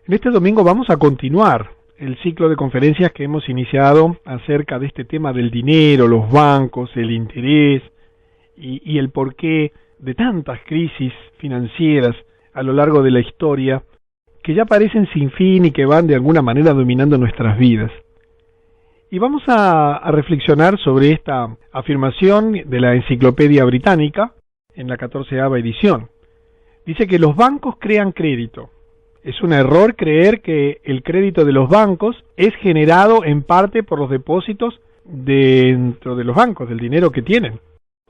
En este domingo vamos a continuar el ciclo de conferencias que hemos iniciado acerca de este tema del dinero, los bancos, el interés y el porqué de tantas crisis financieras a lo largo de la historia que ya parecen sin fin y que van de alguna manera dominando nuestras vidas. Y vamos a reflexionar sobre esta afirmación de la Enciclopedia Británica en la 14ª edición. Dice que los bancos crean crédito. Es un error creer que el crédito de los bancos es generado en parte por los depósitos dentro de los bancos, del dinero que tienen.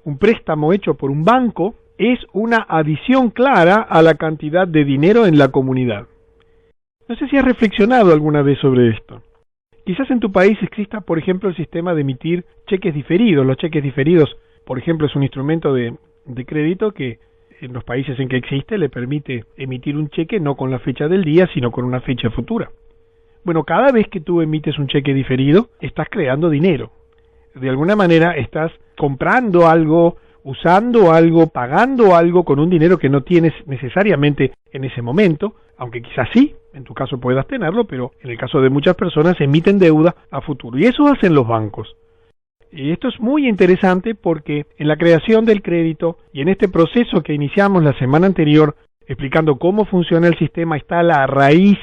Un préstamo hecho por un banco es una adición clara a la cantidad de dinero en la comunidad. No sé si has reflexionado alguna vez sobre esto. Quizás en tu país exista, por ejemplo, el sistema de emitir cheques diferidos. Los cheques diferidos, por ejemplo, es un instrumento de crédito que en los países en que existe le permite emitir un cheque no con la fecha del día, sino con una fecha futura. Bueno, cada vez que tú emites un cheque diferido, estás creando dinero. De alguna manera estás comprando algo, usando algo, pagando algo con un dinero que no tienes necesariamente en ese momento, aunque quizás sí, en tu caso puedas tenerlo, pero en el caso de muchas personas emiten deuda a futuro. Y eso hacen los bancos. Y esto es muy interesante porque en la creación del crédito y en este proceso que iniciamos la semana anterior, explicando cómo funciona el sistema, está la raíz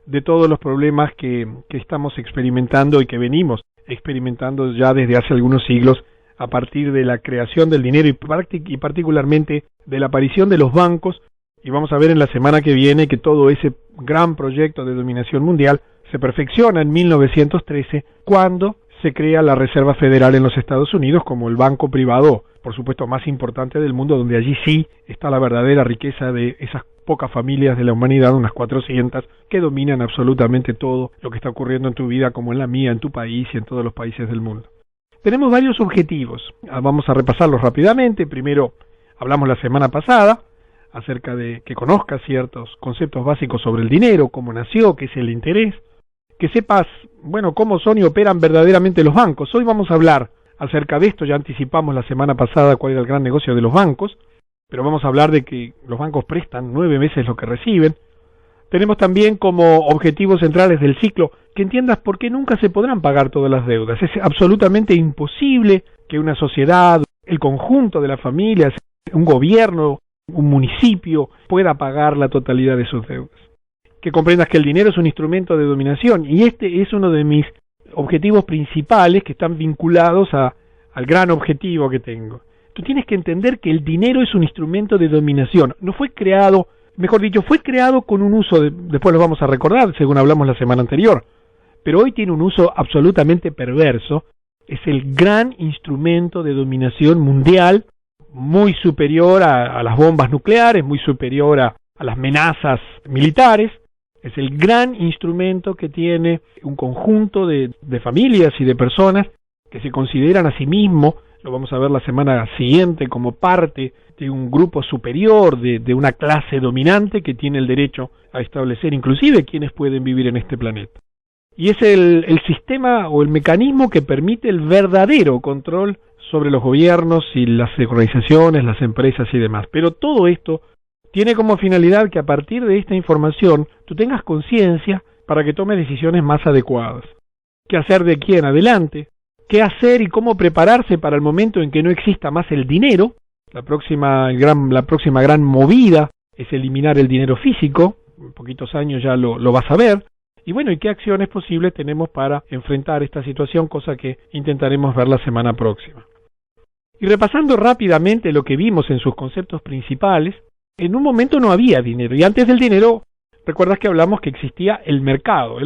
de todos los problemas que estamos experimentando y que venimos experimentando ya desde hace algunos siglos a partir de la creación del dinero y particularmente de la aparición de los bancos. Y vamos a ver en la semana que viene que todo ese gran proyecto de dominación mundial se perfecciona en 1913 cuando se crea la Reserva Federal en los Estados Unidos como el banco privado, por supuesto, más importante del mundo, donde allí sí está la verdadera riqueza de esas pocas familias de la humanidad, unas 400, que dominan absolutamente todo lo que está ocurriendo en tu vida, como en la mía, en tu país y en todos los países del mundo. Tenemos varios objetivos, vamos a repasarlos rápidamente. Primero, hablamos la semana pasada acerca de que conozcas ciertos conceptos básicos sobre el dinero, cómo nació, qué es el interés, que sepas, bueno, cómo son y operan verdaderamente los bancos. Hoy vamos a hablar acerca de esto, ya anticipamos la semana pasada cuál era el gran negocio de los bancos, pero vamos a hablar de que los bancos prestan 9 veces lo que reciben. Tenemos también como objetivos centrales del ciclo que entiendas por qué nunca se podrán pagar todas las deudas. Es absolutamente imposible que una sociedad, el conjunto de las familias, un gobierno, un municipio pueda pagar la totalidad de sus deudas. Que comprendas que el dinero es un instrumento de dominación y este es uno de mis objetivos principales que están vinculados al gran objetivo que tengo. Tú tienes que entender que el dinero es un instrumento de dominación. No fue creado, mejor dicho, fue creado con un uso, después lo vamos a recordar según hablamos la semana anterior, pero hoy tiene un uso absolutamente perverso. Es el gran instrumento de dominación mundial, muy superior a las bombas nucleares, muy superior a las amenazas militares. Es el gran instrumento que tiene un conjunto de familias y de personas que se consideran a sí mismos, lo vamos a ver la semana siguiente, como parte de un grupo superior, de una clase dominante que tiene el derecho a establecer inclusive quiénes pueden vivir en este planeta. Y es el sistema o el mecanismo que permite el verdadero control sobre los gobiernos y las organizaciones, las empresas y demás. Pero todo esto tiene como finalidad que a partir de esta información tú tengas conciencia para que tomes decisiones más adecuadas. ¿Qué hacer de aquí en adelante? ¿Qué hacer y cómo prepararse para el momento en que no exista más el dinero? La próxima gran movida es eliminar el dinero físico. En poquitos años ya lo vas a ver. Y bueno, ¿y qué acciones posibles tenemos para enfrentar esta situación? Cosa que intentaremos ver la semana próxima. Y repasando rápidamente lo que vimos en sus conceptos principales, en un momento no había dinero, y antes del dinero, recuerdas que hablamos que existía el mercado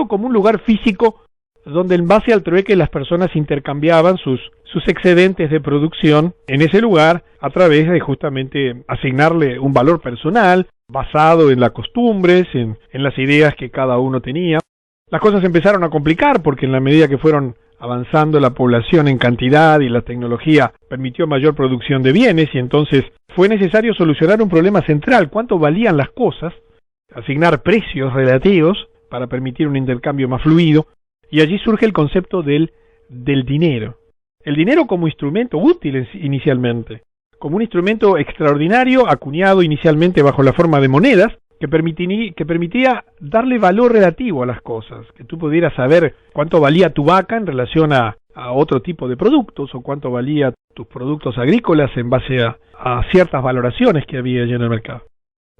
como un lugar físico donde en base al trueque las personas intercambiaban sus excedentes de producción en ese lugar a través de justamente asignarle un valor personal basado en las costumbres, en las ideas que cada uno tenía. Las cosas empezaron a complicar porque en la medida que fueron avanzando la población en cantidad y la tecnología permitió mayor producción de bienes y entonces fue necesario solucionar un problema central: cuánto valían las cosas, asignar precios relativos para permitir un intercambio más fluido, y allí surge el concepto del dinero. El dinero como instrumento útil inicialmente, como un instrumento extraordinario acuñado inicialmente bajo la forma de monedas, que permitía darle valor relativo a las cosas, que tú pudieras saber cuánto valía tu vaca en relación a otro tipo de productos, o cuánto valía tus productos agrícolas en base a ciertas valoraciones que había allí en el mercado.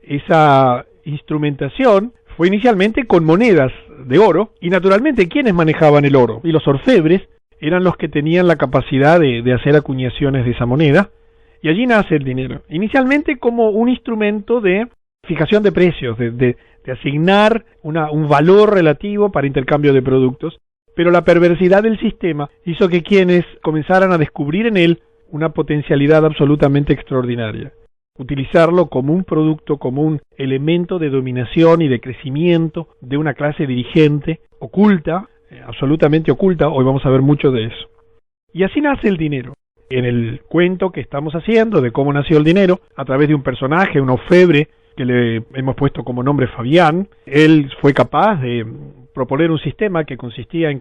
Esa instrumentación fue inicialmente con monedas de oro, y naturalmente, ¿quiénes manejaban el oro? Y los orfebres eran los que tenían la capacidad de hacer acuñaciones de esa moneda, y allí nace el dinero. Inicialmente como un instrumento de fijación de precios, de asignar un valor relativo para intercambio de productos, pero la perversidad del sistema hizo que quienes comenzaran a descubrir en él una potencialidad absolutamente extraordinaria. Utilizarlo como un producto, como un elemento de dominación y de crecimiento de una clase dirigente oculta, absolutamente oculta. Hoy vamos a ver mucho de eso. Y así nace el dinero. En el cuento que estamos haciendo de cómo nació el dinero, a través de un personaje, un orfebre, que le hemos puesto como nombre Fabián, él fue capaz de proponer un sistema que consistía en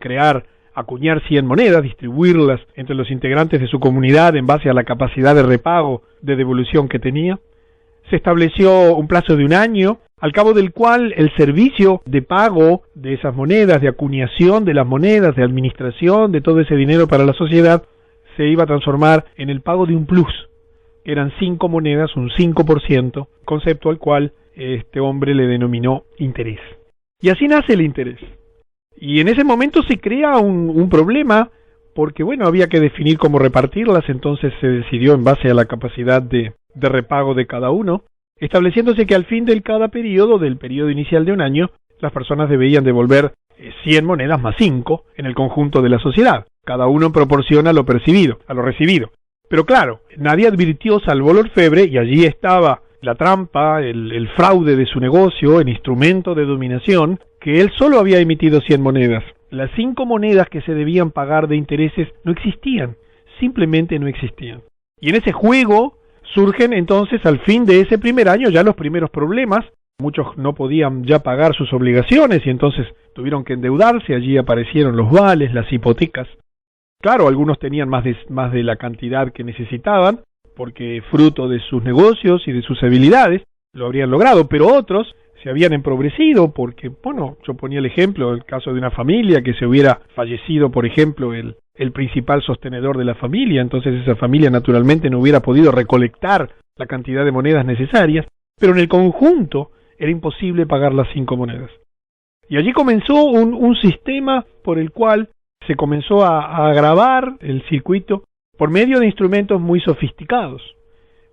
acuñar 100 monedas, distribuirlas entre los integrantes de su comunidad en base a la capacidad de repago, de devolución que tenía. Se estableció un plazo de 1 año, al cabo del cual el servicio de pago de esas monedas, de acuñación de las monedas, de administración de todo ese dinero para la sociedad, se iba a transformar en el pago de un plus. Eran 5 monedas, un 5%, concepto al cual este hombre le denominó interés. Y así nace el interés. Y en ese momento se crea un problema, porque bueno, había que definir cómo repartirlas, entonces se decidió en base a la capacidad de repago de cada uno, estableciéndose que al fin del periodo inicial de 1 año, las personas debían devolver 100 monedas más 5 en el conjunto de la sociedad. Cada uno proporciona lo recibido. Pero claro, nadie advirtió salvo el orfebre, y allí estaba la trampa, el fraude de su negocio, el instrumento de dominación, que él solo había emitido 100 monedas. Las 5 monedas que se debían pagar de intereses no existían, simplemente no existían. Y en ese juego surgen entonces al fin de ese primer año ya los primeros problemas. Muchos no podían ya pagar sus obligaciones y entonces tuvieron que endeudarse. Allí aparecieron los vales, las hipotecas. Claro, algunos tenían más de la cantidad que necesitaban, porque fruto de sus negocios y de sus habilidades lo habrían logrado, pero otros se habían empobrecido porque, bueno, yo ponía el ejemplo, el caso de una familia que se hubiera fallecido, por ejemplo, el principal sostenedor de la familia, entonces esa familia naturalmente no hubiera podido recolectar la cantidad de monedas necesarias, pero en el conjunto era imposible pagar las 5 monedas. Y allí comenzó un sistema por el cual se comenzó a agravar el circuito por medio de instrumentos muy sofisticados.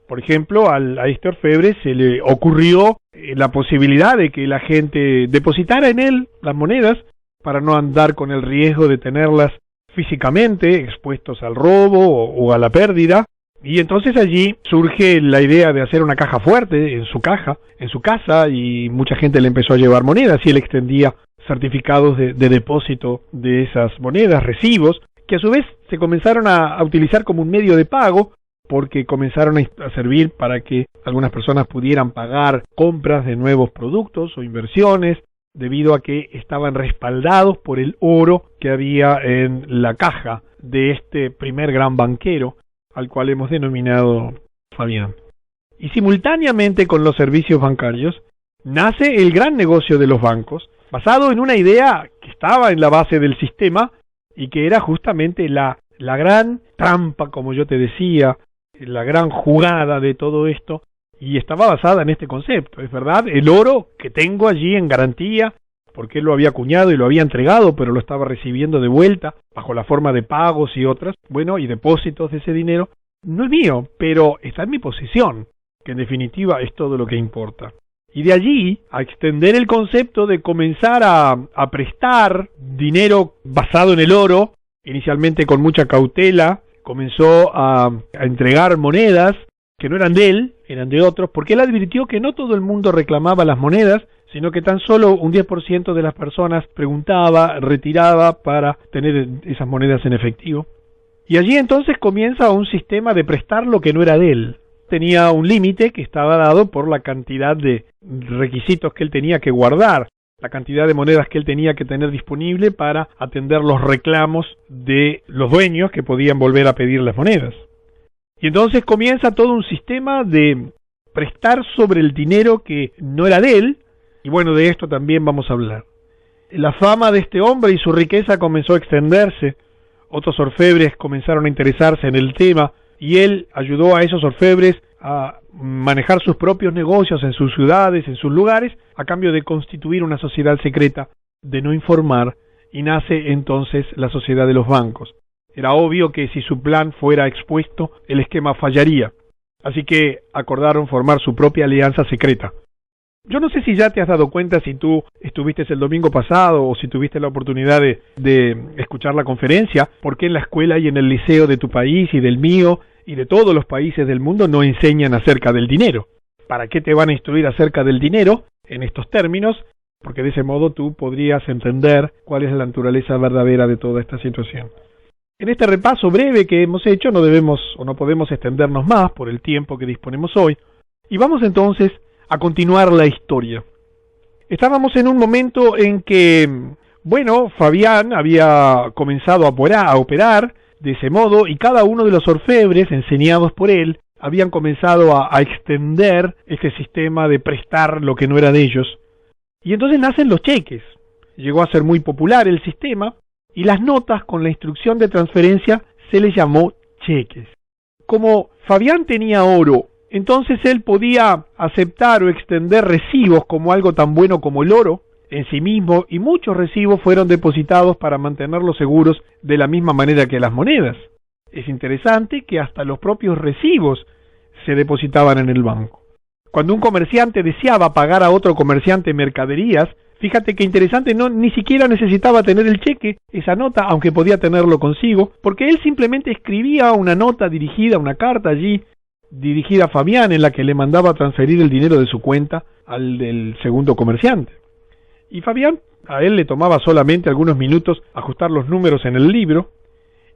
Por ejemplo, a este orfebre se le ocurrió la posibilidad de que la gente depositara en él las monedas para no andar con el riesgo de tenerlas físicamente expuestos al robo o a la pérdida. Y entonces allí surge la idea de hacer una caja fuerte en su casa, y mucha gente le empezó a llevar monedas y él extendía certificados de depósito de esas monedas, recibos, que a su vez se comenzaron a utilizar como un medio de pago, porque comenzaron a servir para que algunas personas pudieran pagar compras de nuevos productos o inversiones, debido a que estaban respaldados por el oro que había en la caja de este primer gran banquero, al cual hemos denominado Fabián. Y simultáneamente con los servicios bancarios, nace el gran negocio de los bancos, basado en una idea que estaba en la base del sistema y que era justamente la gran trampa, como yo te decía, la gran jugada de todo esto, y estaba basada en este concepto. Es verdad, el oro que tengo allí en garantía, porque él lo había acuñado y lo había entregado, pero lo estaba recibiendo de vuelta, bajo la forma de pagos y otras, y depósitos de ese dinero, no es mío, pero está en mi posesión, que en definitiva es todo lo que importa. Y de allí a extender el concepto de comenzar a prestar dinero basado en el oro, inicialmente con mucha cautela, comenzó a entregar monedas que no eran de él, eran de otros, porque él advirtió que no todo el mundo reclamaba las monedas, sino que tan solo un 10% de las personas preguntaba, retiraba para tener esas monedas en efectivo. Y allí entonces comienza un sistema de prestar lo que no era de él. Tenía un límite que estaba dado por la cantidad de requisitos que él tenía que guardar, la cantidad de monedas que él tenía que tener disponible para atender los reclamos de los dueños que podían volver a pedir las monedas. Y entonces comienza todo un sistema de prestar sobre el dinero que no era de él, y bueno, de esto también vamos a hablar. La fama de este hombre y su riqueza comenzó a extenderse, otros orfebres comenzaron a interesarse en el tema, y él ayudó a esos orfebres a manejar sus propios negocios en sus ciudades, en sus lugares, a cambio de constituir una sociedad secreta, de no informar, y nace entonces la sociedad de los bancos. Era obvio que si su plan fuera expuesto, el esquema fallaría. Así que acordaron formar su propia alianza secreta. Yo no sé si ya te has dado cuenta, si tú estuviste el domingo pasado o si tuviste la oportunidad de escuchar la conferencia, por qué en la escuela y en el liceo de tu país y del mío y de todos los países del mundo no enseñan acerca del dinero. ¿Para qué te van a instruir acerca del dinero en estos términos? Porque de ese modo tú podrías entender cuál es la naturaleza verdadera de toda esta situación. En este repaso breve que hemos hecho no debemos o no podemos extendernos más por el tiempo que disponemos hoy, y vamos entonces a continuar la historia. Estábamos en un momento en que, bueno, Fabián había comenzado a operar de ese modo, y cada uno de los orfebres, enseñados por él, habían comenzado a extender este sistema de prestar lo que no era de ellos. Y entonces nacen los cheques. Llegó a ser muy popular el sistema, y las notas con la instrucción de transferencia se les llamó cheques. Como Fabián tenía oro, entonces él podía aceptar o extender recibos como algo tan bueno como el oro en sí mismo, y muchos recibos fueron depositados para mantenerlos seguros de la misma manera que las monedas. Es interesante que hasta los propios recibos se depositaban en el banco. Cuando un comerciante deseaba pagar a otro comerciante mercaderías, fíjate que interesante, ni siquiera necesitaba tener el cheque, esa nota, aunque podía tenerlo consigo, porque él simplemente escribía una nota dirigida, una carta allí, dirigida a Fabián, en la que le mandaba transferir el dinero de su cuenta al del segundo comerciante. Y Fabián, a él le tomaba solamente algunos minutos ajustar los números en el libro,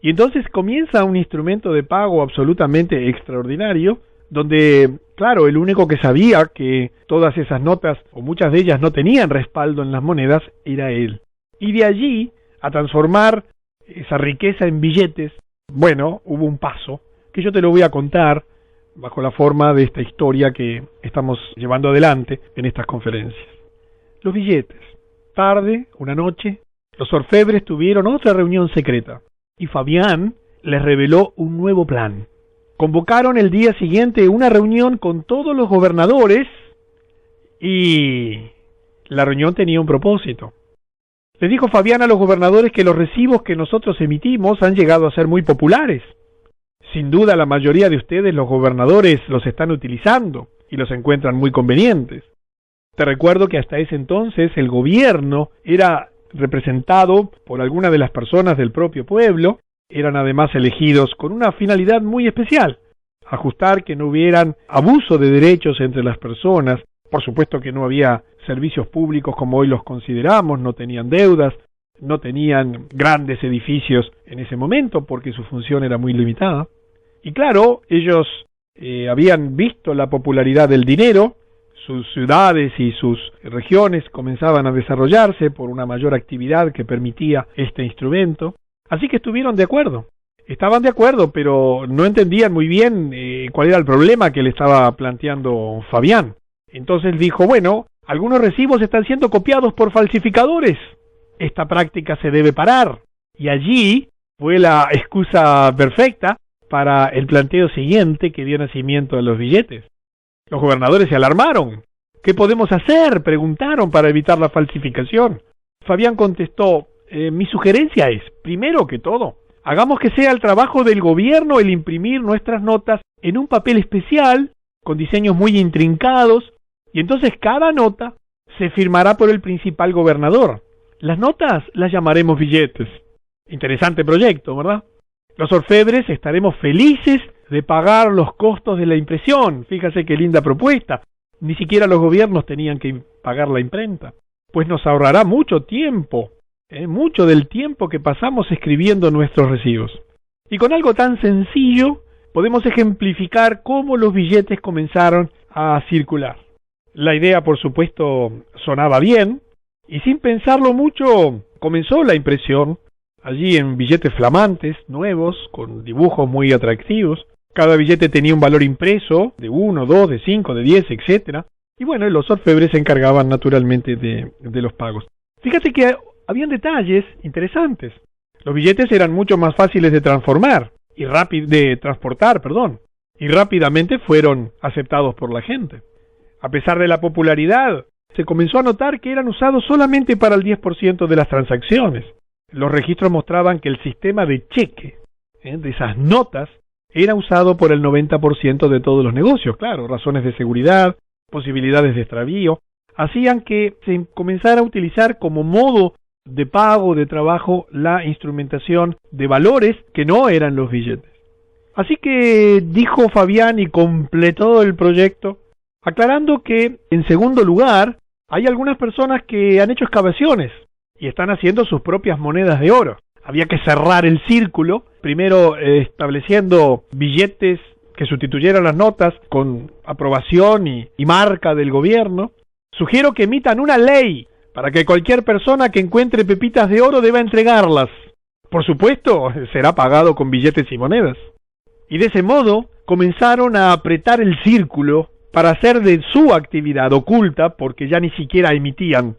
y entonces comienza un instrumento de pago absolutamente extraordinario, donde, claro, el único que sabía que todas esas notas, o muchas de ellas, no tenían respaldo en las monedas, era él. Y de allí, a transformar esa riqueza en billetes, bueno, hubo un paso, que yo te lo voy a contar, bajo la forma de esta historia que estamos llevando adelante en estas conferencias. Los billetes. Tarde, una noche, los orfebres tuvieron otra reunión secreta, y Fabián les reveló un nuevo plan. Convocaron el día siguiente una reunión con todos los gobernadores, y la reunión tenía un propósito. Les dijo Fabián a los gobernadores que los recibos que nosotros emitimos han llegado a ser muy populares. Sin duda la mayoría de ustedes, los gobernadores, los están utilizando y los encuentran muy convenientes. Te recuerdo que hasta ese entonces el gobierno era representado por algunas de las personas del propio pueblo, eran además elegidos con una finalidad muy especial: ajustar que no hubieran abuso de derechos entre las personas. Por supuesto que no había servicios públicos como hoy los consideramos, no tenían deudas, no tenían grandes edificios en ese momento porque su función era muy limitada. Y claro, ellos habían visto la popularidad del dinero, sus ciudades y sus regiones comenzaban a desarrollarse por una mayor actividad que permitía este instrumento, así que estuvieron de acuerdo. Estaban de acuerdo, pero no entendían muy bien cuál era el problema que le estaba planteando Fabián. Entonces dijo, bueno, algunos recibos están siendo copiados por falsificadores. Esta práctica se debe parar. Y allí fue la excusa perfecta para el planteo siguiente que dio nacimiento a los billetes. Los gobernadores se alarmaron. ¿Qué podemos hacer?, preguntaron, para evitar la falsificación. Fabián contestó, mi sugerencia es, primero que todo, hagamos que sea el trabajo del gobierno el imprimir nuestras notas en un papel especial, con diseños muy intrincados, y entonces cada nota se firmará por el principal gobernador. Las notas las llamaremos billetes. Interesante proyecto, ¿verdad? Los orfebres estaremos felices de pagar los costos de la impresión. Fíjase qué linda propuesta. Ni siquiera los gobiernos tenían que pagar la imprenta. Pues nos ahorrará mucho tiempo, mucho del tiempo que pasamos escribiendo nuestros recibos. Y con algo tan sencillo podemos ejemplificar cómo los billetes comenzaron a circular. La idea, por supuesto, sonaba bien, y sin pensarlo mucho comenzó la impresión, allí en billetes flamantes, nuevos, con dibujos muy atractivos. Cada billete tenía un valor impreso de 1, 2, de 5, de 10, etcétera. Y bueno, los orfebres se encargaban naturalmente de los pagos. Fíjate que habían detalles interesantes. Los billetes eran mucho más fáciles de transportar, y rápidamente fueron aceptados por la gente. A pesar de la popularidad, se comenzó a notar que eran usados solamente para el 10% de las transacciones. Los registros mostraban que el sistema de cheque, de esas notas, era usado por el 90% de todos los negocios. Claro, razones de seguridad, posibilidades de extravío, hacían que se comenzara a utilizar como modo de pago, de trabajo, la instrumentación de valores que no eran los billetes. Así que dijo Fabián y completó el proyecto, aclarando que, en segundo lugar, hay algunas personas que han hecho excavaciones y están haciendo sus propias monedas de oro. Había que cerrar el círculo, primero estableciendo billetes que sustituyeran las notas con aprobación y marca del gobierno. Sugiero que emitan una ley para que cualquier persona que encuentre pepitas de oro deba entregarlas. Por supuesto, será pagado con billetes y monedas. Y de ese modo comenzaron a apretar el círculo para hacer de su actividad oculta, porque ya ni siquiera emitían,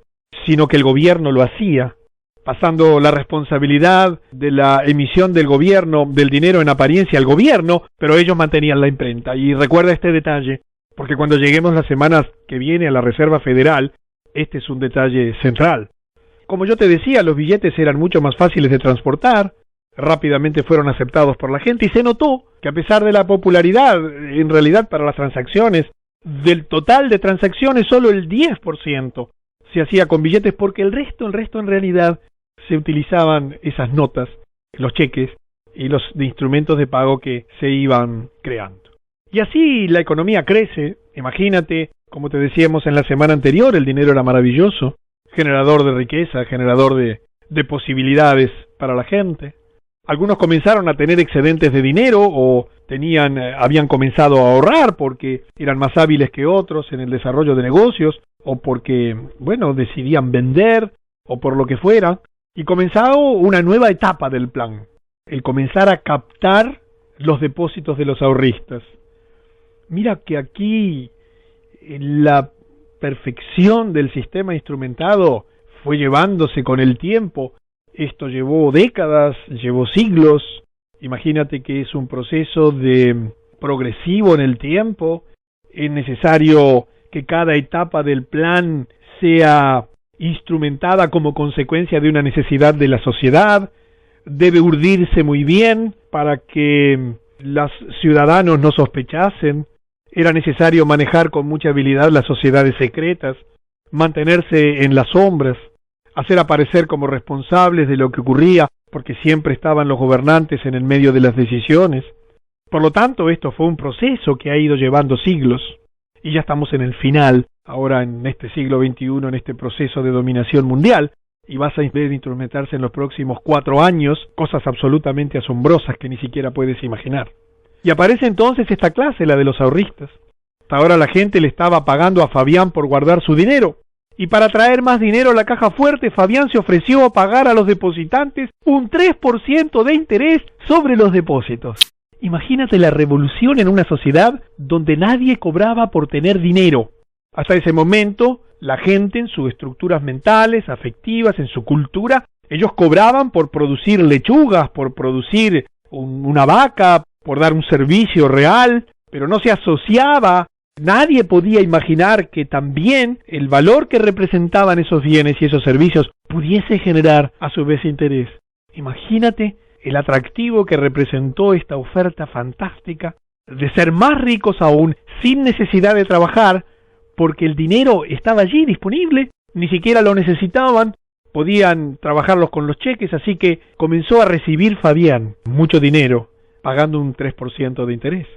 sino que el gobierno lo hacía, pasando la responsabilidad de la emisión del gobierno, del dinero en apariencia al gobierno, pero ellos mantenían la imprenta. Y recuerda este detalle, porque cuando lleguemos las semanas que viene a la Reserva Federal, este es un detalle central. Como yo te decía, los billetes eran mucho más fáciles de transportar, rápidamente fueron aceptados por la gente y se notó que a pesar de la popularidad, en realidad para las transacciones, del total de transacciones solo el 10% se hacía con billetes, porque el resto en realidad se utilizaban esas notas, los cheques y los instrumentos de pago que se iban creando. Y así la economía crece. Imagínate, como te decíamos en la semana anterior, el dinero era maravilloso, generador de riqueza, generador de posibilidades para la gente. Algunos comenzaron a tener excedentes de dinero o habían comenzado a ahorrar porque eran más hábiles que otros en el desarrollo de negocios o porque, decidían vender o por lo que fuera. Y comenzó una nueva etapa del plan, el comenzar a captar los depósitos de los ahorristas. Mira que aquí la perfección del sistema instrumentado fue llevándose con el tiempo. Esto llevó décadas, llevó siglos. Imagínate que es un proceso progresivo en el tiempo. Es necesario que cada etapa del plan sea instrumentada como consecuencia de una necesidad de la sociedad. Debe urdirse muy bien para que los ciudadanos no sospechasen. Era necesario manejar con mucha habilidad las sociedades secretas, mantenerse en las sombras, hacer aparecer como responsables de lo que ocurría, porque siempre estaban los gobernantes en el medio de las decisiones. Por lo tanto, esto fue un proceso que ha ido llevando siglos, y ya estamos en el final, ahora en este siglo XXI, en este proceso de dominación mundial, y vas a ver instrumentarse en los próximos 4 años cosas absolutamente asombrosas que ni siquiera puedes imaginar. Y aparece entonces esta clase, la de los ahorristas. Hasta ahora la gente le estaba pagando a Fabián por guardar su dinero, y para traer más dinero a la caja fuerte, Fabián se ofreció a pagar a los depositantes un 3% de interés sobre los depósitos. Imagínate la revolución en una sociedad donde nadie cobraba por tener dinero. Hasta ese momento, la gente en sus estructuras mentales, afectivas, en su cultura, ellos cobraban por producir lechugas, por producir una vaca, por dar un servicio real, pero no se asociaba. Nadie podía imaginar que también el valor que representaban esos bienes y esos servicios pudiese generar a su vez interés. Imagínate el atractivo que representó esta oferta fantástica de ser más ricos aún sin necesidad de trabajar, porque el dinero estaba allí disponible, ni siquiera lo necesitaban, podían trabajarlos con los cheques, así que comenzó a recibir Fabián mucho dinero, pagando un 3% de interés.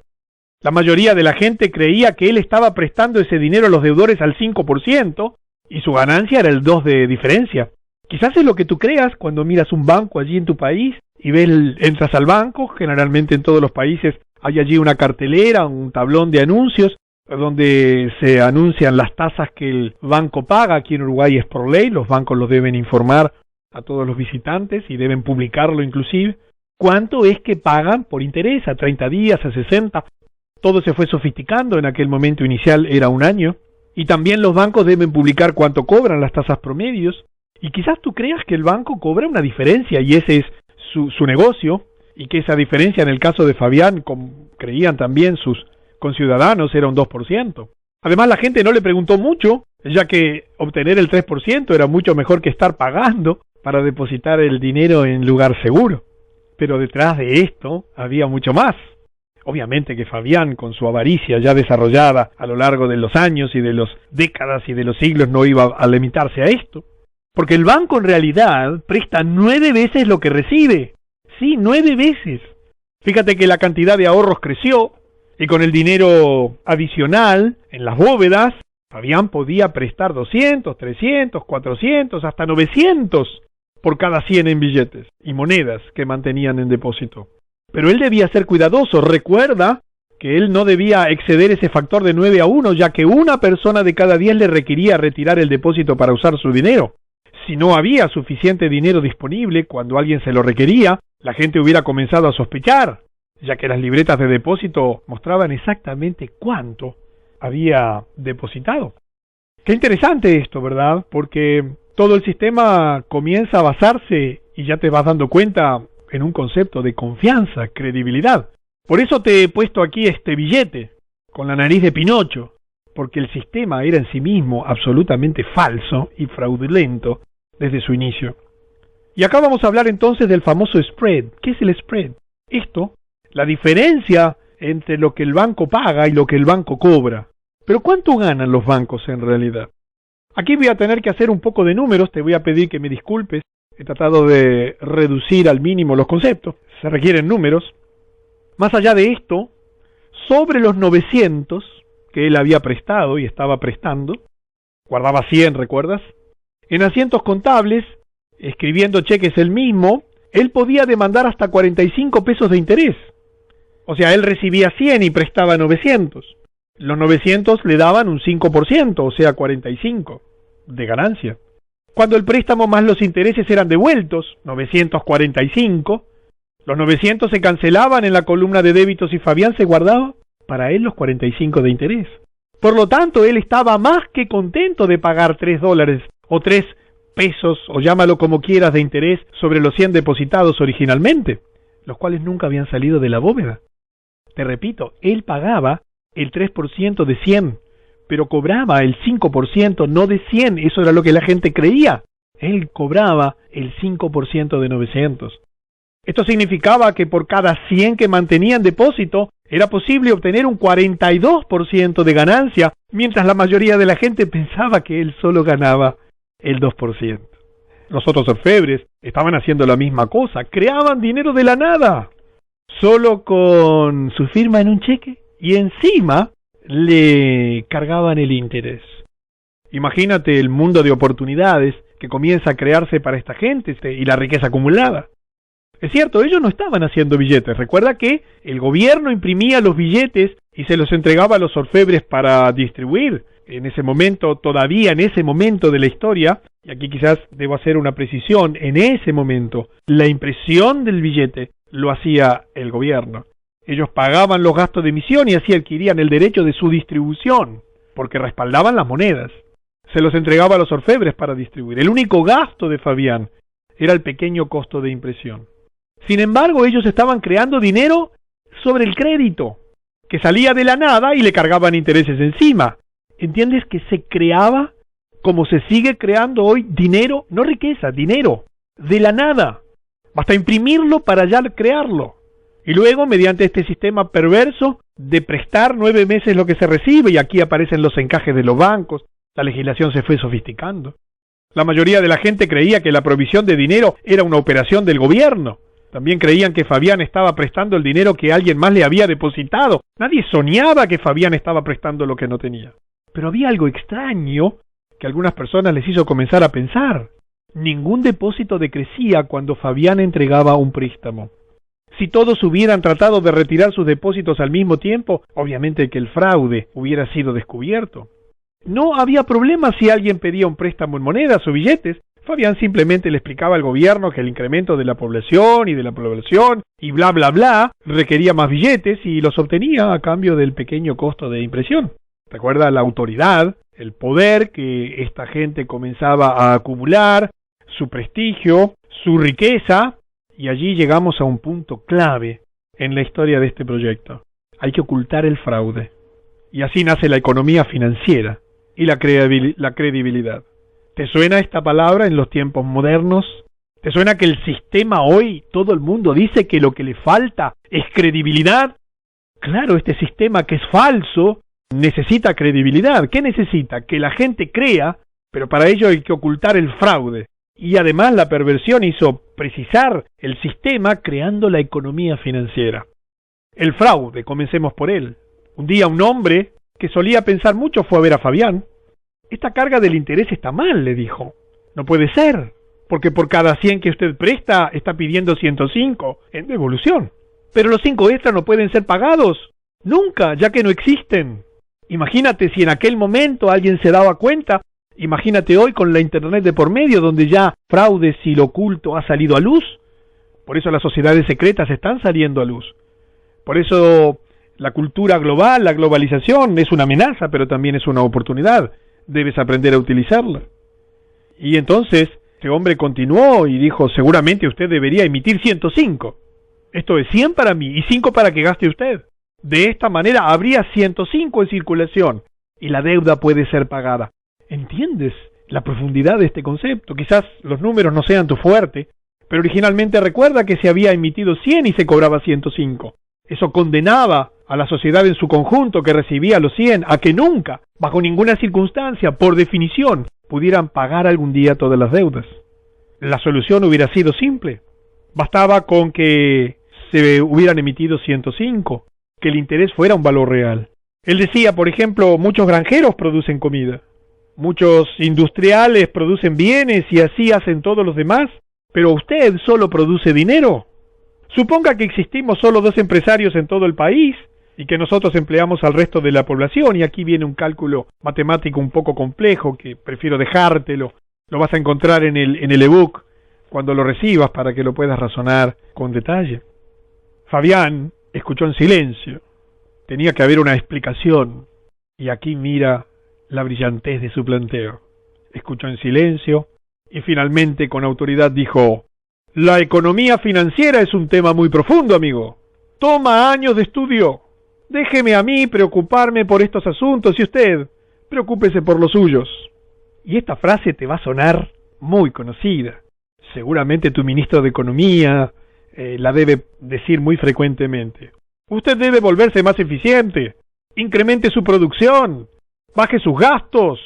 La mayoría de la gente creía que él estaba prestando ese dinero a los deudores al 5% y su ganancia era el 2% de diferencia. Quizás es lo que tú creas cuando miras un banco allí en tu país y entras al banco. Generalmente en todos los países hay allí una cartelera, un tablón de anuncios donde se anuncian las tasas que el banco paga. Aquí en Uruguay es por ley, los bancos los deben informar a todos los visitantes y deben publicarlo inclusive. cuánto es que pagan por interés, a 30 días, a 60. Todo se fue sofisticando, en aquel momento inicial era un año. Y también los bancos deben publicar cuánto cobran, las tasas promedios. Y quizás tú creas que el banco cobra una diferencia y ese es su negocio, y que esa diferencia en el caso de Fabián, como creían también sus conciudadanos, era un 2%. Además, la gente no le preguntó mucho, ya que obtener el 3% era mucho mejor que estar pagando para depositar el dinero en lugar seguro. Pero detrás de esto había mucho más. Obviamente que Fabián, con su avaricia ya desarrollada a lo largo de los años y de las décadas y de los siglos, no iba a limitarse a esto. Porque el banco en realidad presta 9 veces lo que recibe. Sí, 9 veces. Fíjate que la cantidad de ahorros creció y con el dinero adicional en las bóvedas, Fabián podía prestar 200, 300, 400, hasta 900 por cada 100 en billetes y monedas que mantenían en depósito. Pero él debía ser cuidadoso. Recuerda que él no debía exceder ese factor de 9 a 1, ya que una persona de cada 10 le requería retirar el depósito para usar su dinero. Si no había suficiente dinero disponible cuando alguien se lo requería, la gente hubiera comenzado a sospechar, ya que las libretas de depósito mostraban exactamente cuánto había depositado. Qué interesante esto, ¿verdad? Porque todo el sistema comienza a basarse, y ya te vas dando cuenta, en un concepto de confianza, credibilidad. Por eso te he puesto aquí este billete, con la nariz de Pinocho, porque el sistema era en sí mismo absolutamente falso y fraudulento desde su inicio. Y acá vamos a hablar entonces del famoso spread. ¿Qué es el spread? Esto, la diferencia entre lo que el banco paga y lo que el banco cobra. Pero ¿cuánto ganan los bancos en realidad? Aquí voy a tener que hacer un poco de números, te voy a pedir que me disculpes. He tratado de reducir al mínimo los conceptos, se requieren números. Más allá de esto, sobre los 900 que él había prestado y estaba prestando, guardaba 100, ¿recuerdas? En asientos contables, escribiendo cheques él mismo, él podía demandar hasta 45 pesos de interés. O sea, él recibía 100 y prestaba 900. Los 900 le daban un 5%, o sea, 45 de ganancia. Cuando el préstamo más los intereses eran devueltos, 945, los 900 se cancelaban en la columna de débitos y Fabián se guardaba para él los 45 de interés. Por lo tanto, él estaba más que contento de pagar $3 o 3 pesos, o llámalo como quieras, de interés sobre los 100 depositados originalmente, los cuales nunca habían salido de la bóveda. Te repito, él pagaba el 3% de 100, pero cobraba el 5%, no de 100, eso era lo que la gente creía. Él cobraba el 5% de 900. Esto significaba que por cada 100 que mantenía en depósito, era posible obtener un 42% de ganancia, mientras la mayoría de la gente pensaba que él solo ganaba el 2%. Los otros orfebres estaban haciendo la misma cosa, creaban dinero de la nada, solo con su firma en un cheque, y encima le cargaban el interés. Imagínate el mundo de oportunidades que comienza a crearse para esta gente y la riqueza acumulada. Es cierto, ellos no estaban haciendo billetes. Recuerda que el gobierno imprimía los billetes y se los entregaba a los orfebres para distribuir. En ese momento, todavía en ese momento de la historia, y aquí quizás debo hacer una precisión, en ese momento, la impresión del billete lo hacía el gobierno. Ellos pagaban los gastos de emisión y así adquirían el derecho de su distribución, porque respaldaban las monedas. Se los entregaba a los orfebres para distribuir. El único gasto de Fabián era el pequeño costo de impresión. Sin embargo, ellos estaban creando dinero sobre el crédito, que salía de la nada y le cargaban intereses encima. ¿Entiendes que se creaba, como se sigue creando hoy, dinero, no riqueza, dinero, de la nada? Basta imprimirlo para ya crearlo. Y luego, mediante este sistema perverso de prestar 9 meses lo que se recibe, y aquí aparecen los encajes de los bancos, la legislación se fue sofisticando. La mayoría de la gente creía que la provisión de dinero era una operación del gobierno. También creían que Fabián estaba prestando el dinero que alguien más le había depositado. Nadie soñaba que Fabián estaba prestando lo que no tenía. Pero había algo extraño que a algunas personas les hizo comenzar a pensar. Ningún depósito decrecía cuando Fabián entregaba un préstamo. Si todos hubieran tratado de retirar sus depósitos al mismo tiempo, obviamente que el fraude hubiera sido descubierto. No había problema si alguien pedía un préstamo en monedas o billetes. Fabián simplemente le explicaba al gobierno que el incremento de la población y bla bla bla requería más billetes y los obtenía a cambio del pequeño costo de impresión. Recuerda la autoridad, el poder que esta gente comenzaba a acumular, su prestigio, su riqueza, y allí llegamos a un punto clave en la historia de este proyecto. Hay que ocultar el fraude. Y así nace la economía financiera y la credibilidad. ¿Te suena esta palabra en los tiempos modernos? ¿Te suena que el sistema hoy, todo el mundo dice que lo que le falta es credibilidad? Claro, este sistema que es falso necesita credibilidad. ¿Qué necesita? Que la gente crea, pero para ello hay que ocultar el fraude. Y además la perversión hizo precisar el sistema creando la economía financiera. El fraude, comencemos por él. Un día un hombre que solía pensar mucho fue a ver a Fabián. Esta carga del interés está mal, le dijo. No puede ser, porque por cada 100 que usted presta, está pidiendo 105 en devolución. Pero los 5 extras no pueden ser pagados, nunca, ya que no existen. Imagínate si en aquel momento alguien se daba cuenta, imagínate hoy con la internet de por medio, donde ya fraudes y lo oculto ha salido a luz. Por eso las sociedades secretas están saliendo a luz. Por eso la cultura global, la globalización, es una amenaza, pero también es una oportunidad. Debes aprender a utilizarla. Y entonces, este hombre continuó y dijo, seguramente usted debería emitir 105. Esto es 100 para mí y 5 para que gaste usted. De esta manera habría 105 en circulación y la deuda puede ser pagada. ¿Entiendes la profundidad de este concepto? Quizás los números no sean tu fuerte, pero originalmente recuerda que se había emitido 100 y se cobraba 105. Eso condenaba a la sociedad en su conjunto que recibía los 100 a que nunca, bajo ninguna circunstancia, por definición, pudieran pagar algún día todas las deudas. La solución hubiera sido simple. Bastaba con que se hubieran emitido 105, que el interés fuera un valor real. Él decía, por ejemplo, muchos granjeros producen comida, muchos industriales producen bienes y así hacen todos los demás, pero usted solo produce dinero. Suponga que existimos solo 2 empresarios en todo el país y que nosotros empleamos al resto de la población, y aquí viene un cálculo matemático un poco complejo que prefiero dejártelo. Lo vas a encontrar en el ebook cuando lo recibas para que lo puedas razonar con detalle. Fabián escuchó en silencio. Tenía que haber una explicación, y aquí mira la brillantez de su planteo. Escuchó en silencio y finalmente con autoridad dijo: la economía financiera es un tema muy profundo, amigo. Toma años de estudio. Déjeme a mí preocuparme por estos asuntos y usted, preocúpese por los suyos. Y esta frase te va a sonar muy conocida. Seguramente tu ministro de Economía la debe decir muy frecuentemente. Usted debe volverse más eficiente. Incremente su producción. Baje sus gastos.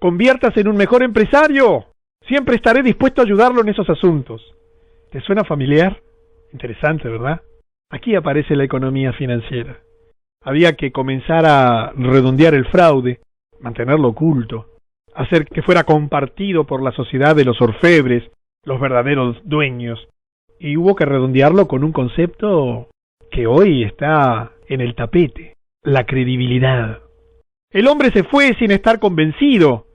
Conviértase en un mejor empresario. Siempre estaré dispuesto a ayudarlo en esos asuntos. ¿Te suena familiar? Interesante, ¿verdad? Aquí aparece la economía financiera. Había que comenzar a redondear el fraude, mantenerlo oculto, hacer que fuera compartido por la sociedad de los orfebres, los verdaderos dueños, y hubo que redondearlo con un concepto que hoy está en el tapete: la credibilidad. El hombre se fue sin estar convencido.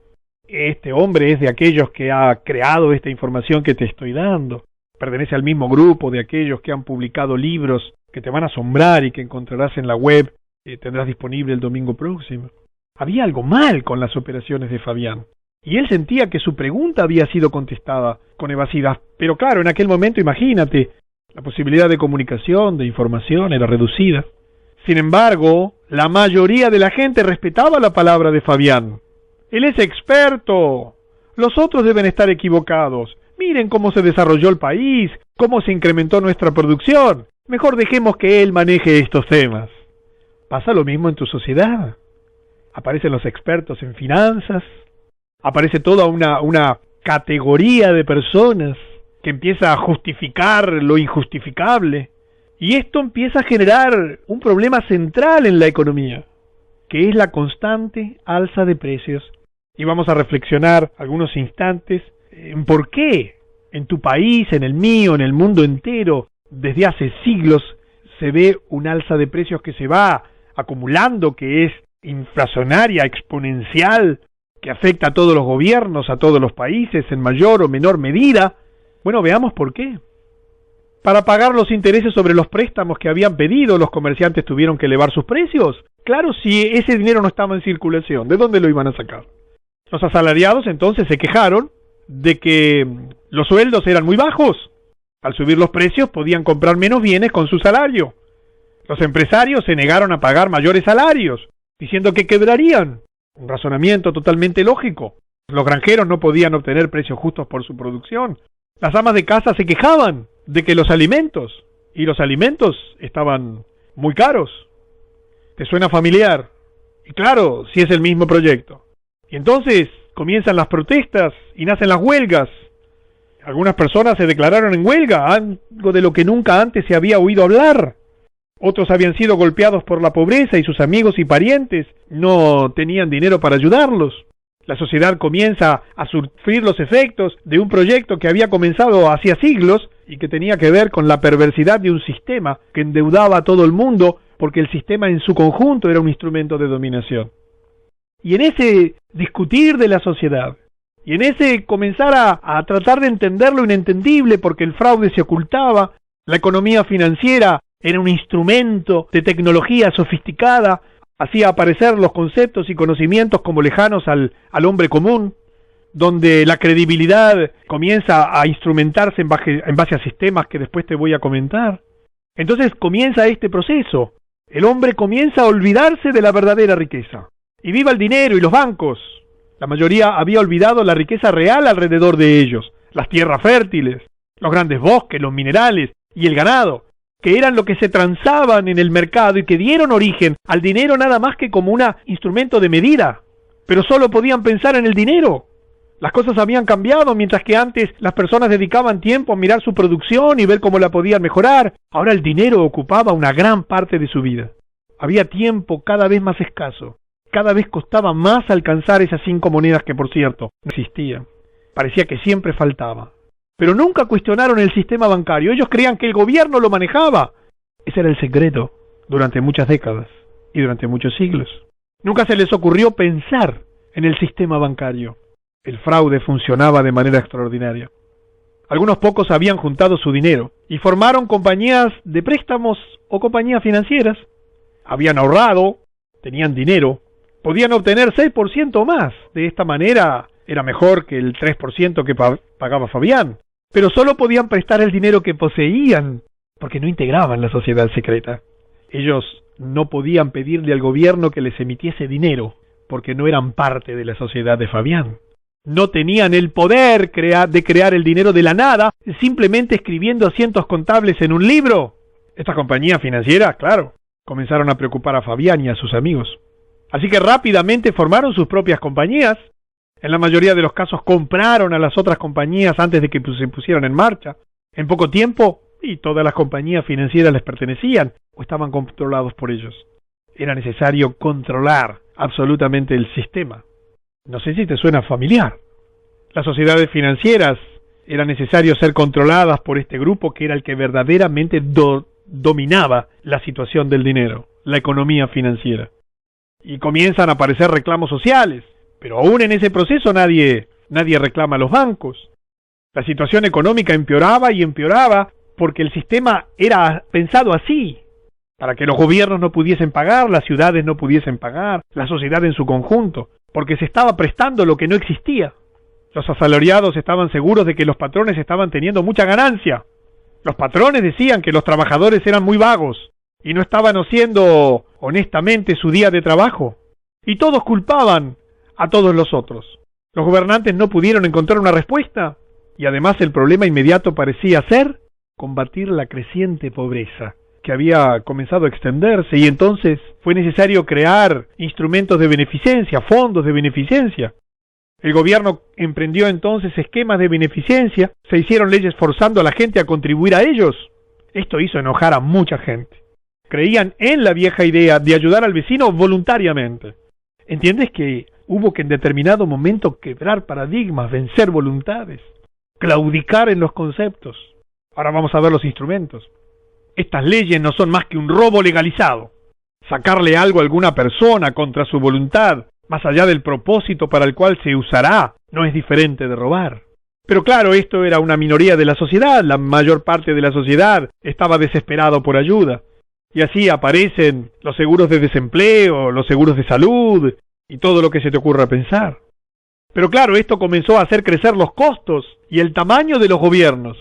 Este hombre es de aquellos que ha creado esta información que te estoy dando. Pertenece al mismo grupo de aquellos que han publicado libros que te van a asombrar y que encontrarás en la web, tendrás disponible el domingo próximo. Había algo mal con las operaciones de Fabián, y él sentía que su pregunta había sido contestada con evasividad. Pero claro, en aquel momento, imagínate, la posibilidad de comunicación, de información, era reducida. Sin embargo, la mayoría de la gente respetaba la palabra de Fabián. Él es experto. Los otros deben estar equivocados. Miren cómo se desarrolló el país, cómo se incrementó nuestra producción. Mejor dejemos que él maneje estos temas. Pasa lo mismo en tu sociedad. Aparecen los expertos en finanzas, aparece toda una categoría de personas que empieza a justificar lo injustificable. Y esto empieza a generar un problema central en la economía, que es la constante alza de precios. Y vamos a reflexionar algunos instantes en por qué en tu país, en el mío, en el mundo entero, desde hace siglos se ve un alza de precios que se va acumulando, que es inflacionaria, exponencial, que afecta a todos los gobiernos, a todos los países, en mayor o menor medida. Bueno, veamos por qué. Para pagar los intereses sobre los préstamos que habían pedido, los comerciantes tuvieron que elevar sus precios. Claro, si ese dinero no estaba en circulación, ¿de dónde lo iban a sacar? Los asalariados entonces se quejaron de que los sueldos eran muy bajos. Al subir los precios podían comprar menos bienes con su salario. Los empresarios se negaron a pagar mayores salarios, diciendo que quebrarían. Un razonamiento totalmente lógico. Los granjeros no podían obtener precios justos por su producción. Las amas de casa se quejaban de que los alimentos estaban muy caros. ¿Te suena familiar? Y claro, si es el mismo proyecto. Y entonces comienzan las protestas y nacen las huelgas. Algunas personas se declararon en huelga, algo de lo que nunca antes se había oído hablar. Otros habían sido golpeados por la pobreza y sus amigos y parientes no tenían dinero para ayudarlos. La sociedad comienza a sufrir los efectos de un proyecto que había comenzado hacía siglos y que tenía que ver con la perversidad de un sistema que endeudaba a todo el mundo porque el sistema en su conjunto era un instrumento de dominación. Y en ese discutir de la sociedad, y en ese comenzar a tratar de entender lo inentendible porque el fraude se ocultaba, la economía financiera era un instrumento de tecnología sofisticada, hacía aparecer los conceptos y conocimientos como lejanos al hombre común, donde la credibilidad comienza a instrumentarse en base a sistemas que después te voy a comentar. Entonces comienza este proceso. El hombre comienza a olvidarse de la verdadera riqueza. Y viva el dinero y los bancos. La mayoría había olvidado la riqueza real alrededor de ellos, las tierras fértiles, los grandes bosques, los minerales y el ganado, que eran lo que se transaban en el mercado y que dieron origen al dinero nada más que como un instrumento de medida. Pero solo podían pensar en el dinero. Las cosas habían cambiado, mientras que antes las personas dedicaban tiempo a mirar su producción y ver cómo la podían mejorar. Ahora el dinero ocupaba una gran parte de su vida. Había tiempo cada vez más escaso. Cada vez costaba más alcanzar esas 5 monedas que, por cierto, no existían. Parecía que siempre faltaba. Pero nunca cuestionaron el sistema bancario. Ellos creían que el gobierno lo manejaba. Ese era el secreto durante muchas décadas y durante muchos siglos. Nunca se les ocurrió pensar en el sistema bancario. El fraude funcionaba de manera extraordinaria. Algunos pocos habían juntado su dinero y formaron compañías de préstamos o compañías financieras. Habían ahorrado, tenían dinero, podían obtener 6% o más. De esta manera era mejor que el 3% que pagaba Fabián. Pero solo podían prestar el dinero que poseían, porque no integraban la sociedad secreta. Ellos no podían pedirle al gobierno que les emitiese dinero, porque no eran parte de la sociedad de Fabián. No tenían el poder de crear el dinero de la nada, simplemente escribiendo asientos contables en un libro. Estas compañías financieras, claro, comenzaron a preocupar a Fabián y a sus amigos. Así que rápidamente formaron sus propias compañías. En la mayoría de los casos compraron a las otras compañías antes de que se pusieran en marcha. En poco tiempo, y todas las compañías financieras les pertenecían o estaban controlados por ellos. Era necesario controlar absolutamente el sistema. No sé si te suena familiar. Las sociedades financieras era necesario ser controladas por este grupo que era el que verdaderamente dominaba la situación del dinero, la economía financiera. Y comienzan a aparecer reclamos sociales. Pero aún en ese proceso nadie reclama a los bancos. La situación económica empeoraba y empeoraba porque el sistema era pensado así, para que los gobiernos no pudiesen pagar, las ciudades no pudiesen pagar, la sociedad en su conjunto, porque se estaba prestando lo que no existía. Los asalariados estaban seguros de que los patrones estaban teniendo mucha ganancia. Los patrones decían que los trabajadores eran muy vagos y no estaban haciendo honestamente su día de trabajo. Y todos culpaban a todos los otros. Los gobernantes no pudieron encontrar una respuesta y además el problema inmediato parecía ser combatir la creciente pobreza que había comenzado a extenderse y entonces fue necesario crear instrumentos de beneficencia, fondos de beneficencia. El gobierno emprendió entonces esquemas de beneficencia, se hicieron leyes forzando a la gente a contribuir a ellos. Esto hizo enojar a mucha gente. Creían en la vieja idea de ayudar al vecino voluntariamente. ¿Entiendes que hubo que en determinado momento quebrar paradigmas, vencer voluntades, claudicar en los conceptos? Ahora vamos a ver los instrumentos. Estas leyes no son más que un robo legalizado. Sacarle algo a alguna persona contra su voluntad más allá del propósito para el cual se usará, no es diferente de robar. Pero claro, esto era una minoría de la sociedad, la mayor parte de la sociedad estaba desesperado por ayuda. Y así aparecen los seguros de desempleo, los seguros de salud y todo lo que se te ocurra pensar. Pero claro, esto comenzó a hacer crecer los costos y el tamaño de los gobiernos,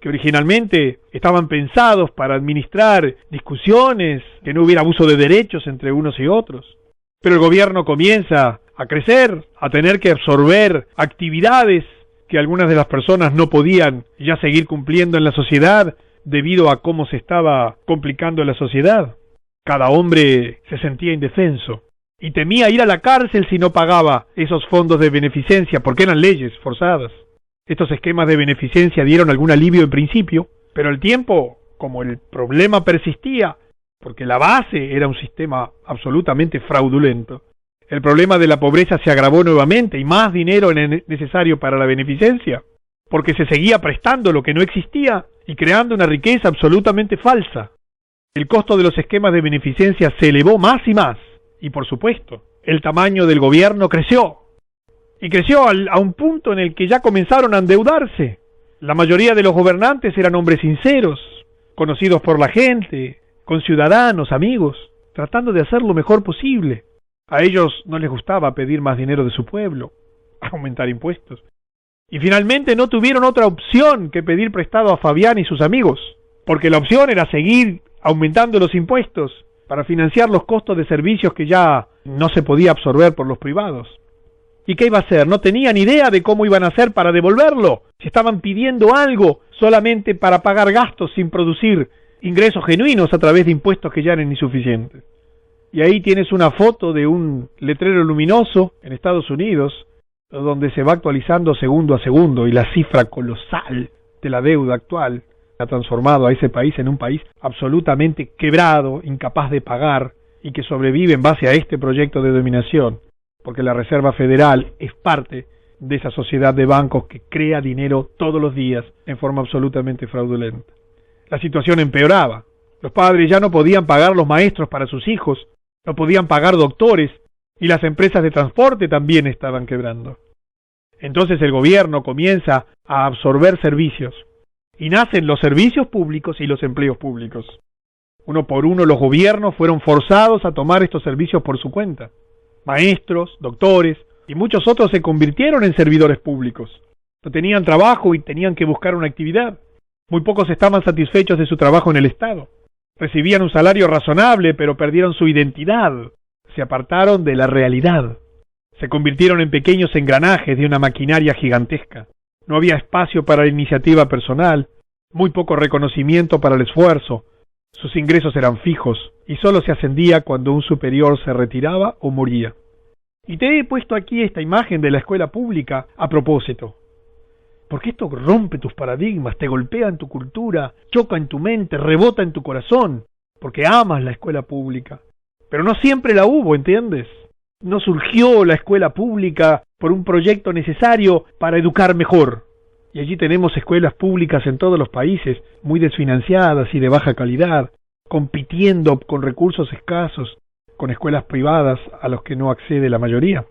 que originalmente estaban pensados para administrar discusiones, que no hubiera abuso de derechos entre unos y otros. Pero el gobierno comienza a crecer, a tener que absorber actividades que algunas de las personas no podían ya seguir cumpliendo en la sociedad debido a cómo se estaba complicando la sociedad. Cada hombre se sentía indefenso y temía ir a la cárcel si no pagaba esos fondos de beneficencia, porque eran leyes forzadas. Estos esquemas de beneficencia dieron algún alivio en principio, pero al tiempo, como el problema persistía, porque la base era un sistema absolutamente fraudulento, el problema de la pobreza se agravó nuevamente y más dinero era necesario para la beneficencia, porque se seguía prestando lo que no existía y creando una riqueza absolutamente falsa. El costo de los esquemas de beneficencia se elevó más y por supuesto, el tamaño del gobierno creció. Y creció a un punto en el que ya comenzaron a endeudarse. La mayoría de los gobernantes eran hombres sinceros, conocidos por la gente, con ciudadanos, amigos, tratando de hacer lo mejor posible. A ellos no les gustaba pedir más dinero de su pueblo, aumentar impuestos. Y finalmente no tuvieron otra opción que pedir prestado a Fabián y sus amigos, porque la opción era seguir aumentando los impuestos para financiar los costos de servicios que ya no se podía absorber por los privados. ¿Y qué iba a hacer? No tenían idea de cómo iban a hacer para devolverlo. Si estaban pidiendo algo solamente para pagar gastos sin producir ingresos genuinos a través de impuestos que ya eran insuficientes. Y ahí tienes una foto de un letrero luminoso en Estados Unidos, donde se va actualizando segundo a segundo y la cifra colosal de la deuda actual ha transformado a ese país en un país absolutamente quebrado, incapaz de pagar y que sobrevive en base a este proyecto de dominación, porque la Reserva Federal es parte de esa sociedad de bancos que crea dinero todos los días en forma absolutamente fraudulenta. La situación empeoraba. Los padres ya no podían pagar los maestros para sus hijos, no podían pagar doctores y las empresas de transporte también estaban quebrando. Entonces el gobierno comienza a absorber servicios y nacen los servicios públicos y los empleos públicos. Uno por uno los gobiernos fueron forzados a tomar estos servicios por su cuenta. Maestros, doctores y muchos otros se convirtieron en servidores públicos. No tenían trabajo y tenían que buscar una actividad. Muy pocos estaban satisfechos de su trabajo en el Estado. Recibían un salario razonable, pero perdieron su identidad. Se apartaron de la realidad. Se convirtieron en pequeños engranajes de una maquinaria gigantesca. No había espacio para la iniciativa personal, muy poco reconocimiento para el esfuerzo. Sus ingresos eran fijos y solo se ascendía cuando un superior se retiraba o moría. Y te he puesto aquí esta imagen de la escuela pública a propósito, porque esto rompe tus paradigmas, te golpea en tu cultura, choca en tu mente, rebota en tu corazón, porque amas la escuela pública. Pero no siempre la hubo, ¿entiendes? No surgió la escuela pública por un proyecto necesario para educar mejor. Y allí tenemos escuelas públicas en todos los países, muy desfinanciadas y de baja calidad, compitiendo con recursos escasos, con escuelas privadas a los que no accede la mayoría.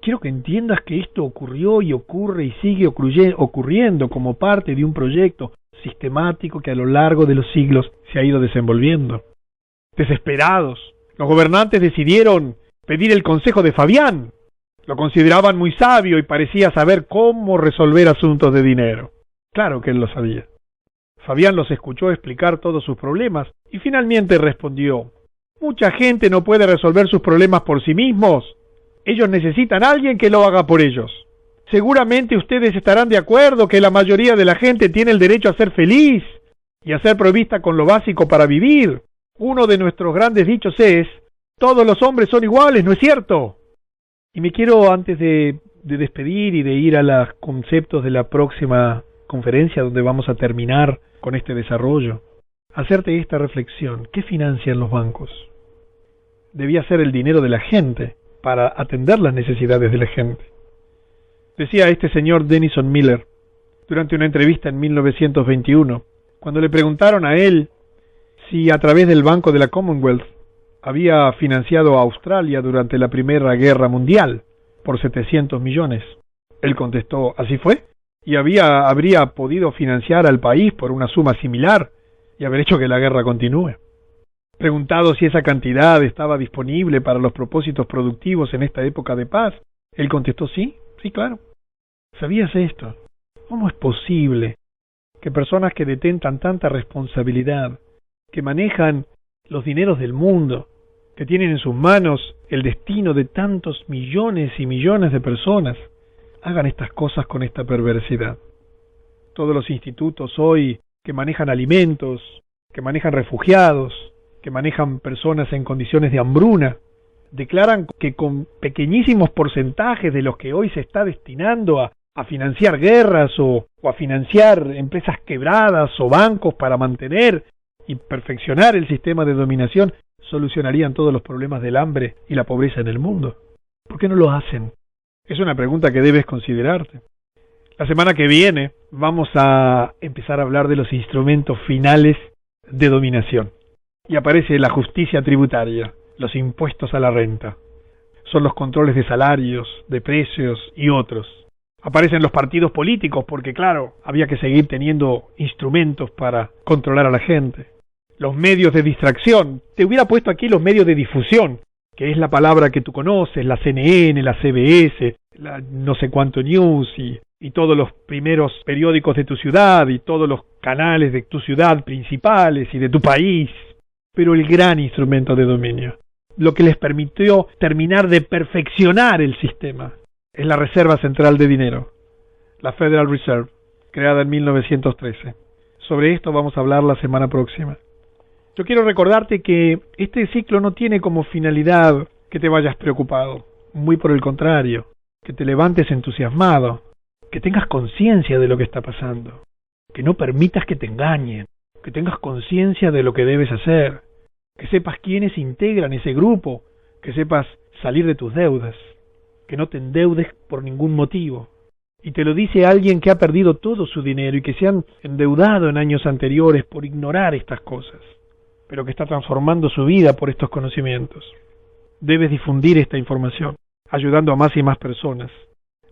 Quiero que entiendas que esto ocurrió y ocurre y sigue ocurriendo como parte de un proyecto sistemático que a lo largo de los siglos se ha ido desenvolviendo. Desesperados, los gobernantes decidieron pedir el consejo de Fabián. Lo consideraban muy sabio y parecía saber cómo resolver asuntos de dinero. Claro que él lo sabía. Fabián los escuchó explicar todos sus problemas y finalmente respondió: mucha gente no puede resolver sus problemas por sí mismos. Ellos necesitan a alguien que lo haga por ellos. Seguramente ustedes estarán de acuerdo que la mayoría de la gente tiene el derecho a ser feliz y a ser provista con lo básico para vivir. Uno de nuestros grandes dichos es: todos los hombres son iguales, ¿no es cierto? Y me quiero, antes de despedir y de ir a los conceptos de la próxima conferencia donde vamos a terminar con este desarrollo, hacerte esta reflexión. ¿Qué financian los bancos? Debía ser el dinero de la gente para atender las necesidades de la gente. Decía este señor Denison Miller durante una entrevista en 1921, cuando le preguntaron a él si a través del Banco de la Commonwealth había financiado a Australia durante la Primera Guerra Mundial por 700 millones. Él contestó, ¿así fue? Y habría podido financiar al país por una suma similar y haber hecho que la guerra continúe. Preguntado si esa cantidad estaba disponible para los propósitos productivos en esta época de paz, él contestó, sí, claro. ¿Sabías esto? ¿Cómo es posible que personas que detentan tanta responsabilidad, que manejan los dineros del mundo, que tienen en sus manos el destino de tantos millones y millones de personas, hagan estas cosas con esta perversidad? Todos los institutos hoy que manejan alimentos, que manejan refugiados, que manejan personas en condiciones de hambruna, declaran que con pequeñísimos porcentajes de los que hoy se está destinando a financiar guerras o a financiar empresas quebradas o bancos para mantener y perfeccionar el sistema de dominación, solucionarían todos los problemas del hambre y la pobreza en el mundo. ¿Por qué no lo hacen? Es una pregunta que debes considerarte. La semana que viene vamos a empezar a hablar de los instrumentos finales de dominación. Y aparece la justicia tributaria, los impuestos a la renta. Son los controles de salarios, de precios y otros. Aparecen los partidos políticos porque, claro, había que seguir teniendo instrumentos para controlar a la gente. Los medios de distracción. Te hubiera puesto aquí los medios de difusión, que es la palabra que tú conoces, la CNN, la CBS, la no sé cuánto news y todos los primeros periódicos de tu ciudad y todos los canales de tu ciudad principales y de tu país. Pero el gran instrumento de dominio, lo que les permitió terminar de perfeccionar el sistema, es la Reserva Central de Dinero, la Federal Reserve, creada en 1913. Sobre esto vamos a hablar la semana próxima. Yo quiero recordarte que este ciclo no tiene como finalidad que te vayas preocupado, muy por el contrario, que te levantes entusiasmado, que tengas conciencia de lo que está pasando, que no permitas que te engañen, que tengas conciencia de lo que debes hacer, que sepas quiénes integran ese grupo, que sepas salir de tus deudas, que no te endeudes por ningún motivo. Y te lo dice alguien que ha perdido todo su dinero y que se han endeudado en años anteriores por ignorar estas cosas, pero que está transformando su vida por estos conocimientos. Debes difundir esta información, ayudando a más y más personas,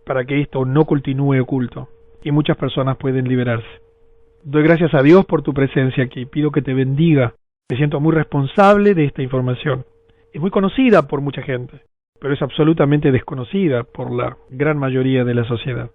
para que esto no continúe oculto y muchas personas pueden liberarse. Doy gracias a Dios por tu presencia aquí. Pido que te bendiga. Me siento muy responsable de esta información. Es muy conocida por mucha gente, pero es absolutamente desconocida por la gran mayoría de la sociedad.